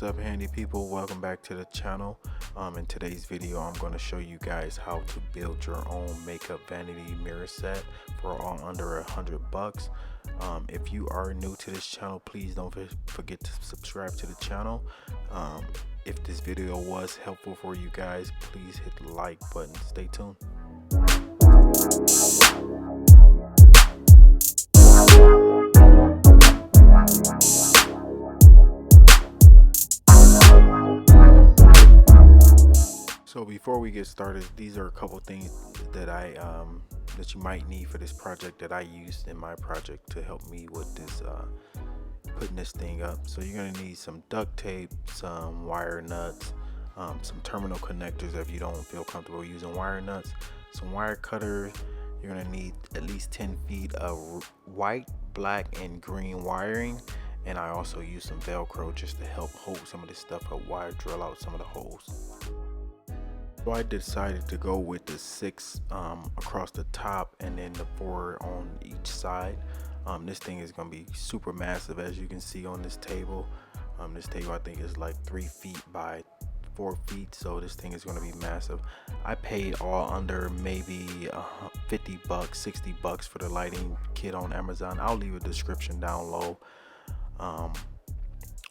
What's up, handy people? Welcome back to the channel. In today's video I'm going to show you guys how to build your own makeup vanity mirror set for all under $100. If you are new to this channel, please don't forget to subscribe to the channel. If this video was helpful for you guys, please hit the like button. Stay tuned. So before we get started, these are a couple things that that you might need for this project that I used in my project to help me with this putting this thing up. So you're gonna need some duct tape, some wire nuts, some terminal connectors if you don't feel comfortable using wire nuts, some wire cutters. You're gonna need at least 10 feet of white, black, and green wiring. And I also use some Velcro just to help hold some of this stuff up while I drill out some of the holes. So I decided to go with the 6 across the top and then the 4 on each side. This thing is going to be super massive, as you can see on this table. This table I think is like 3 feet by 4 feet, so this thing is going to be massive. I paid all under maybe $50, $60 for the lighting kit on Amazon. I'll leave a description down low,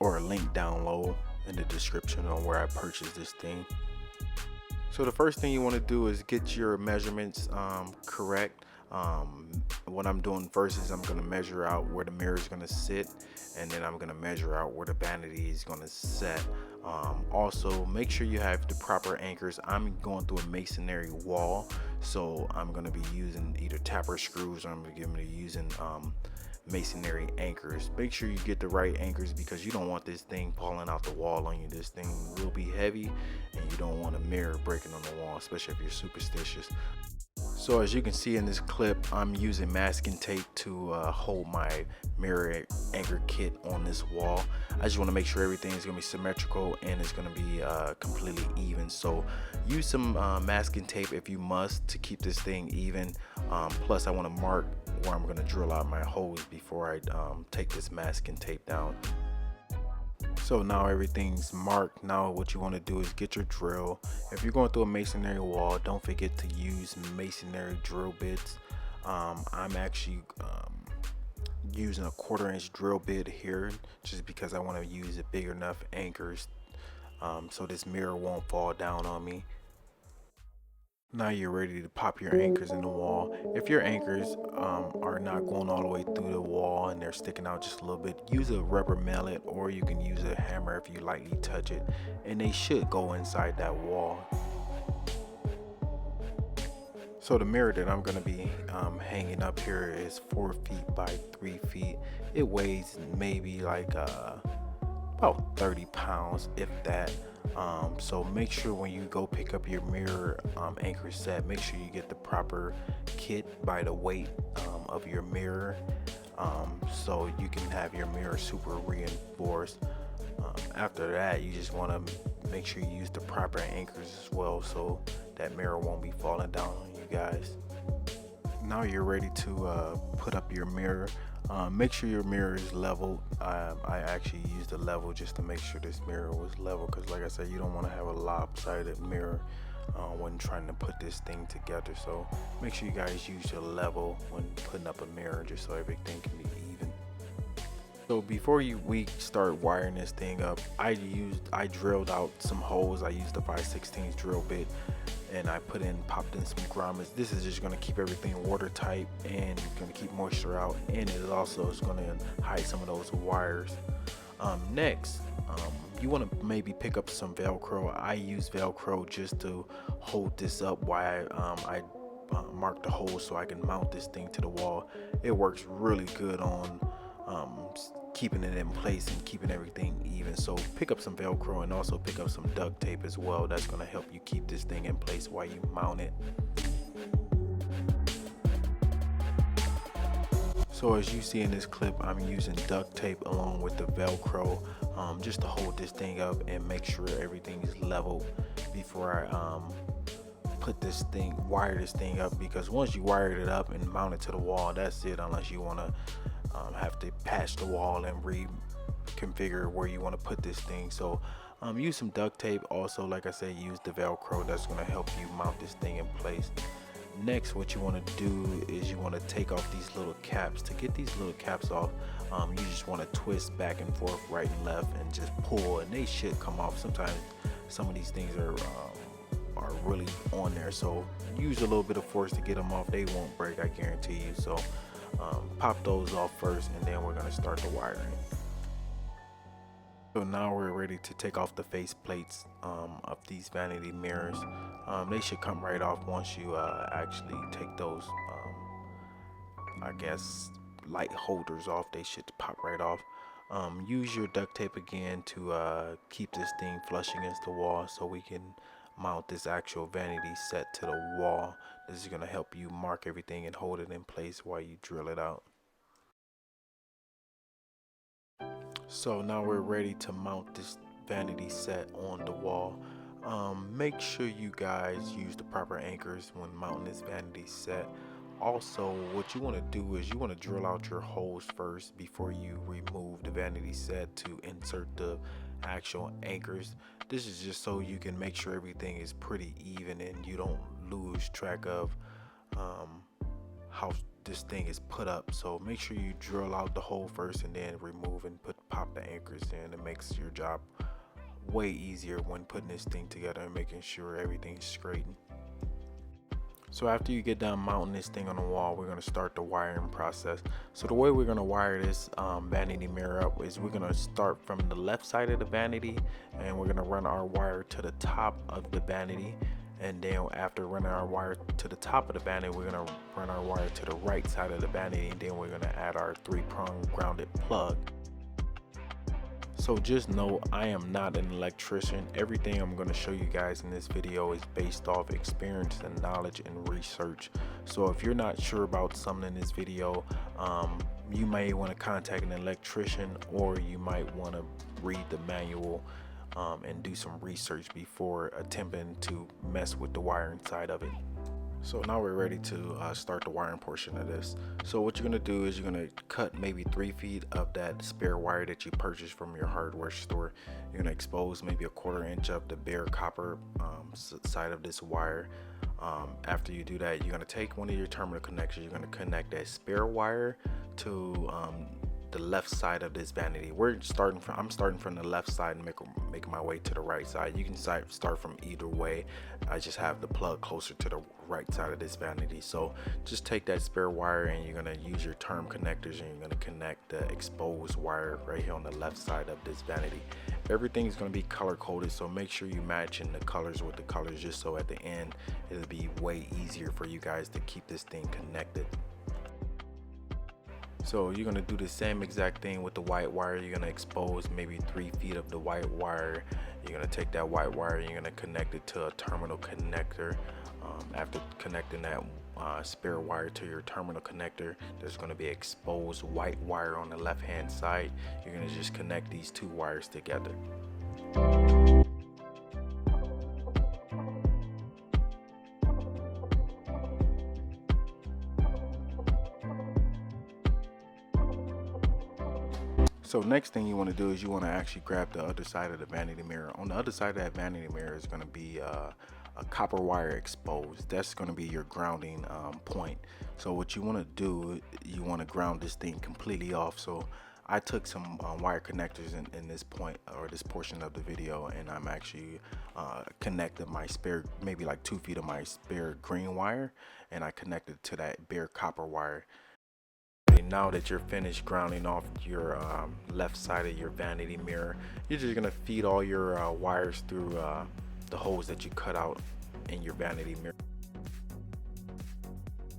or a link down low in the description on where I purchased this thing. So the first thing you want to do is get your measurements correct. What I'm doing first is I'm going to measure out where the mirror is going to sit, and then I'm going to measure out where the vanity is going to set. Also, make sure you have the proper anchors. I'm going through a masonry wall, so I'm going to be using either tapper screws, or I'm going to be using masonry anchors. Make sure you get the right anchors because you don't want this thing falling out the wall on you. This thing will be heavy and you don't want a mirror breaking on the wall, especially if you're superstitious. So as you can see in this clip, I'm using masking tape to hold my mirror anchor kit on this wall. I just want to make sure everything is going to be symmetrical and it's going to be completely even. So use some masking tape if you must to keep this thing even. Plus I want to mark where I'm going to drill out my holes before I take this masking tape down. So now everything's marked. Now what you want to do is get your drill. If you're going through a masonry wall, don't forget to use masonry drill bits. I'm actually using a 1/4-inch drill bit here just because I want to use a big enough anchors so this mirror won't fall down on me. Now you're ready to pop your anchors in the wall. If your anchors are not going all the way through the wall and they're sticking out just a little bit, use a rubber mallet, or you can use a hammer if you lightly touch it, and they should go inside that wall. So the mirror that I'm going to be hanging up here is 4 feet by 3 feet. It weighs maybe like about 30 pounds, if that. So make sure when you go pick up your mirror anchor set, make sure you get the proper kit by the weight of your mirror, so you can have your mirror super reinforced. After that, you just want to make sure you use the proper anchors as well, so that mirror won't be falling down on you guys. Now you're ready to put up your mirror. Make sure your mirror is level. I actually used a level just to make sure this mirror was level, because like I said, you don't want to have a lopsided mirror when trying to put this thing together. So make sure you guys use your level when putting up a mirror, just so everything can be even. So before we start wiring this thing up, I drilled out some holes. I used a 5/16 drill bit, and I popped in some grommets. This is just going to keep everything watertight and going to keep moisture out, and it also is going to hide some of those wires. Next, you want to maybe pick up some Velcro. I use Velcro just to hold this up while I mark the holes so I can mount this thing to the wall. It works really good on keeping it in place and keeping everything even. So pick up some Velcro and also pick up some duct tape as well. That's going to help you keep this thing in place while you mount it. So as you see in this clip, I'm using duct tape along with the Velcro just to hold this thing up and make sure everything is level before I wire this thing up, because once you wire it up and mount it to the wall, that's it, unless you want to have to patch the wall and configure where you want to put this thing. So use some duct tape. Also, like I said, use the Velcro. That's going to help you mount this thing in place. Next, what you want to do is you want to take off these little caps. To get these little caps off, you just want to twist back and forth, right and left, and just pull, and they should come off. Sometimes some of these things are really on there, so use a little bit of force to get them off. They won't break, I guarantee you. So pop those off first, and then we're going to start the wiring. So now we're ready to take off the face plates of these vanity mirrors. They should come right off once you actually take those, I guess, light holders off. They should pop right off. Use your duct tape again to keep this thing flush against the wall so we can mount this actual vanity set to the wall. This is going to help you mark everything and hold it in place while you drill it out. So now we're ready to mount this vanity set on the wall. Make sure you guys use the proper anchors when mounting this vanity set. Also, what you want to do is you want to drill out your holes first before you remove the vanity set to insert the actual anchors. This is just so you can make sure everything is pretty even and you don't lose track of how this thing is put up. So make sure you drill out the hole first and then remove and pop the anchors in. It makes your job way easier when putting this thing together and making sure everything's straight. So after you get done mounting this thing on the wall, we're going to start the wiring process. So the way we're going to wire this vanity mirror up is we're going to start from the left side of the vanity, and we're going to run our wire to the top of the vanity. And then after running our wire to the top of the vanity, we're going to run our wire to the right side of the vanity, and then we're going to add our 3-prong grounded plug. So just know I am not an electrician. Everything I'm going to show you guys in this video is based off experience and knowledge and research. So if you're not sure about something in this video, you may want to contact an electrician, or you might want to read the manual and do some research before attempting to mess with the wiring side of it. So now we're ready to start the wiring portion of this. So what you're going to do is you're going to cut maybe 3 feet of that spare wire that you purchased from your hardware store. You're going to expose maybe 1/4 inch of the bare copper side of this wire. After you do that, you're going to take one of your terminal connectors. You're going to connect that spare wire to the left side of this vanity. I'm starting from the left side and making my way to the right side. You can start from either way. I just have the plug closer to the right side of this vanity. So just take that spare wire and you're going to use your term connectors, and you're going to connect the exposed wire right here on the left side of this vanity. Everything's going to be color coded, so make sure you match in the colors with the colors, just so at the end it'll be way easier for you guys to keep this thing connected. So you're going to do the same exact thing with the white wire. You're going to expose maybe 3 feet of the white wire. You're going to take that white wire, you're going to connect it to a terminal connector. After connecting that spare wire to your terminal connector, there's going to be exposed white wire on the left hand side. You're going to just connect these 2 wires together. So next thing you want to do is you want to actually grab the other side of the vanity mirror. On the other side of that vanity mirror is going to be a copper wire exposed. That's going to be your grounding point. So what you want to do, you want to ground this thing completely off. So I took some wire connectors in this point, or this portion of the video, and I'm actually connected my spare, maybe like 2 feet of my spare green wire, and I connected to that bare copper wire. Now that you're finished grounding off your left side of your vanity mirror, you're just going to feed all your wires through the holes that you cut out in your vanity mirror.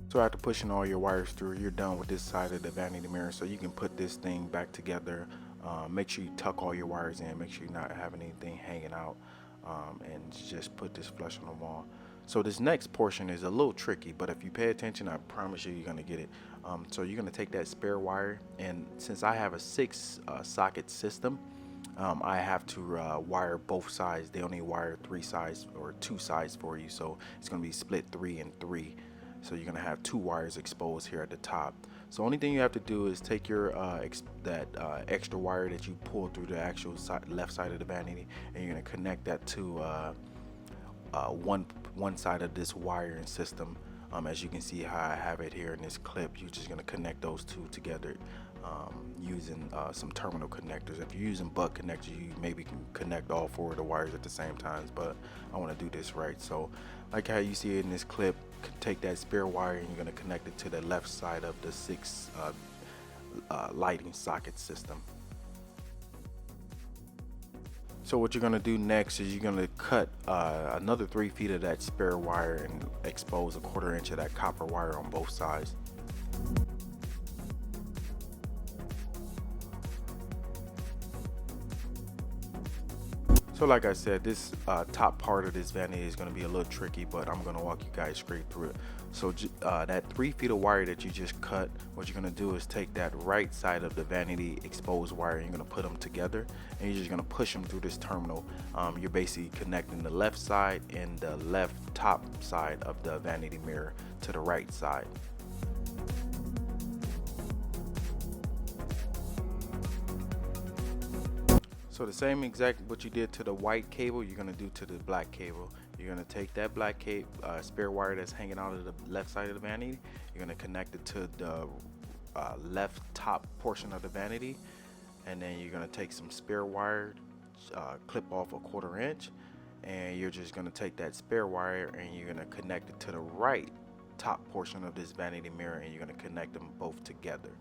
So after pushing all your wires through, you're done with this side of the vanity mirror, so you can put this thing back together. Make sure you tuck all your wires in, make sure you're not having anything hanging out, and just put this flush on the wall. So this next portion is a little tricky, but if you pay attention, I promise you're going to get it. So you're going to take that spare wire, and since I have a 6 socket system, I have to wire both sides. They only wire 3 sides or 2 sides for you, so it's going to be split 3 and 3. So you're going to have 2 wires exposed here at the top. So only thing you have to do is take your extra wire that you pulled through the actual left side of the vanity, and you're going to connect that to one side of this wiring system. As you can see how I have it here in this clip, you're just going to connect those two together using some terminal connectors. If you're using butt connectors, you maybe can connect all four of the wires at the same time, but I want to do this right. So like how you see it in this clip, take that spare wire and you're going to connect it to the left side of the 6 lighting socket system. So what you're going to do next is you're going to cut another 3 feet of that spare wire and expose a 1/4 inch of that copper wire on both sides. So like I said, this top part of this vanity is going to be a little tricky, but I'm going to walk you guys straight through it. So that 3 feet of wire that you just cut, what you're going to do is take that right side of the vanity exposed wire and you're going to put them together, and you're just going to push them through this terminal. You're basically connecting the left side and the left top side of the vanity mirror to the right side. So the same exact what you did to the white cable, you're going to do to the black cable. You're going to take that black cable, spare wire that's hanging out of the left side of the vanity. You're going to connect it to the left top portion of the vanity. And then you're going to take some spare wire, clip off a 1/4 inch. And you're just going to take that spare wire and you're going to connect it to the right top portion of this vanity mirror. And you're going to connect them both together.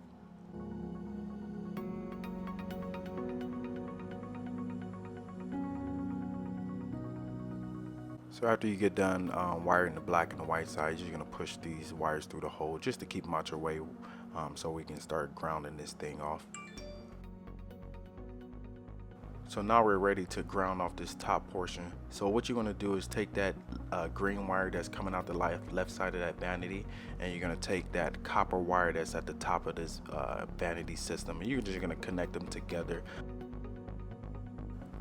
So after you get done wiring the black and the white sides, you're going to push these wires through the hole just to keep them out your way so we can start grounding this thing off. So now we're ready to ground off this top portion. So what you're going to do is take that green wire that's coming out the left side of that vanity, and you're going to take that copper wire that's at the top of this vanity system, and you're just going to connect them together.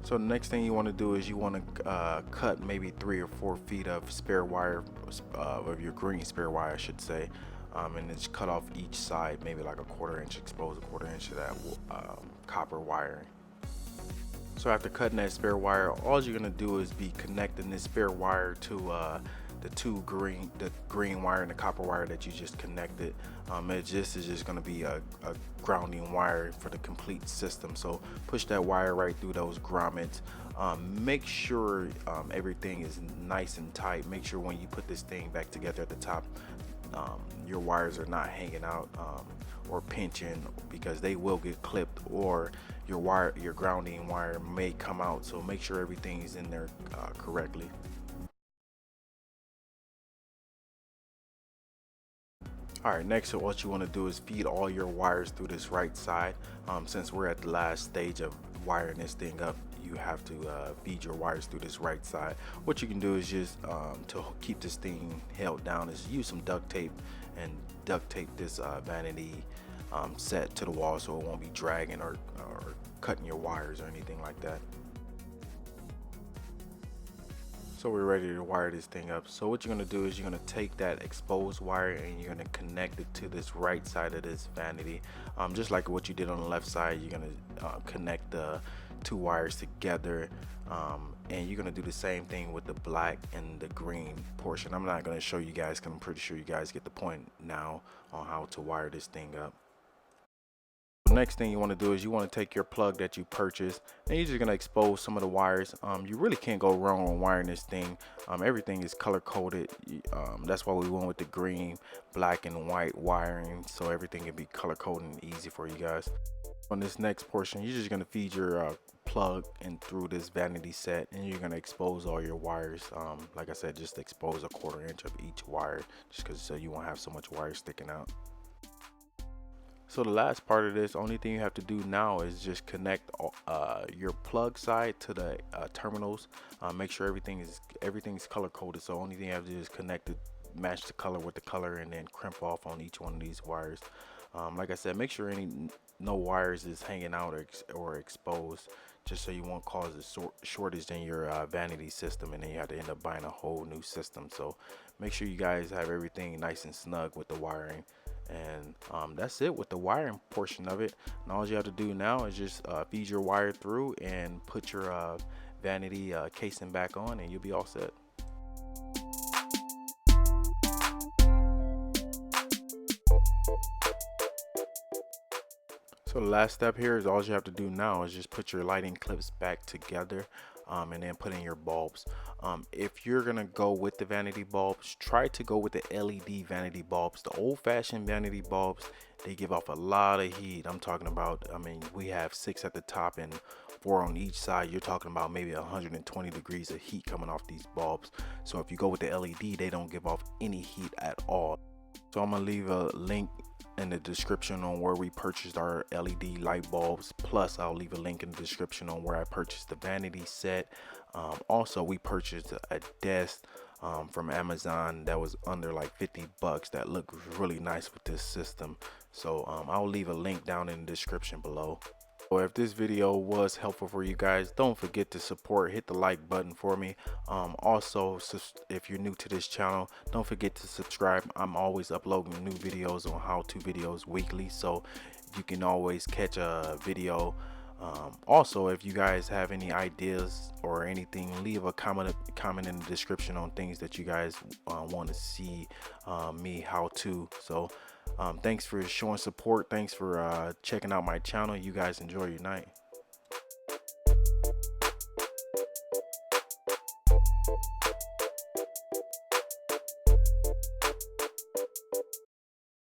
So the next thing you want to do is you want to cut maybe 3 or 4 feet of spare wire, of your green spare wire I should say, and just cut off each side, maybe like a 1/4 inch, expose a 1/4 inch of that copper wiring. So after cutting that spare wire, all you're going to do is be connecting this spare wire to the green wire and the copper wire that you just connected. This is just going to be a grounding wire for the complete system. So push that wire right through those grommets. Make sure everything is nice and tight. Make sure when you put this thing back together at the top, your wires are not hanging out or pinching, because they will get clipped, or your grounding wire may come out. So make sure everything is in there correctly. Alright, next what you want to do is feed all your wires through this right side. Since we're at the last stage of wiring this thing up, you have to feed your wires through this right side. What you can do is just to keep this thing held down is use some duct tape and duct tape this vanity set to the wall so it won't be dragging or cutting your wires or anything like that. So we're ready to wire this thing up. So what you're going to do is you're going to take that exposed wire and you're going to connect it to this right side of this vanity. Just like what you did on the left side, you're going to connect the 2 wires together, and you're going to do the same thing with the black and the green portion. I'm not going to show you guys because I'm pretty sure you guys get the point now on how to wire this thing up. Next thing you want to do is you want to take your plug that you purchased and you're just going to expose some of the wires. You really can't go wrong on wiring this thing. Everything is color coded. That's why we went with the green, black and white wiring, so everything can be color coded and easy for you guys. On this next portion, you're just going to feed your plug in through this vanity set, and you're going to expose all your wires. Like I said, just expose a 1/4 inch of each wire, just because so you won't have so much wire sticking out. So the last part of this, only thing you have to do now is just connect your plug side to the terminals. Make sure everything's color coded. So only thing you have to do is connect it, match the color with the color, and then crimp off on each one of these wires. Like I said, make sure no wires is hanging out or exposed, just so you won't cause a shortage in your vanity system, and then you have to end up buying a whole new system. So make sure you guys have everything nice and snug with the wiring. And that's it with the wiring portion of it. And all you have to do now is just feed your wire through and put your vanity casing back on, and you'll be all set. So the last step here is all you have to do now is just put your lighting clips back together, and then put in your bulbs. If you're gonna go with the vanity bulbs, try to go with the LED vanity bulbs. The old-fashioned vanity bulbs, they give off a lot of heat. I'm talking about, I mean, we have 6 at the top and 4 on each side. You're talking about maybe 120 degrees of heat coming off these bulbs. So if you go with the LED, they don't give off any heat at all. So I'm gonna leave a link in the description on where we purchased our LED light bulbs. Plus, I'll leave a link in the description on where I purchased the vanity set. Also, we purchased a desk from Amazon that was under like 50 bucks that looked really nice with this system. So I'll leave a link down in the description below. So if this video was helpful for you guys, don't forget to support, hit the like button for me. Also, if you're new to this channel, don't forget to subscribe. I'm always uploading new videos on how-to videos weekly, so you can always catch a video. Also, if you guys have any ideas or anything, leave a comment in the description on things that you guys want to see me how to. So thanks for showing support. Thanks for checking out my channel. You guys enjoy your night.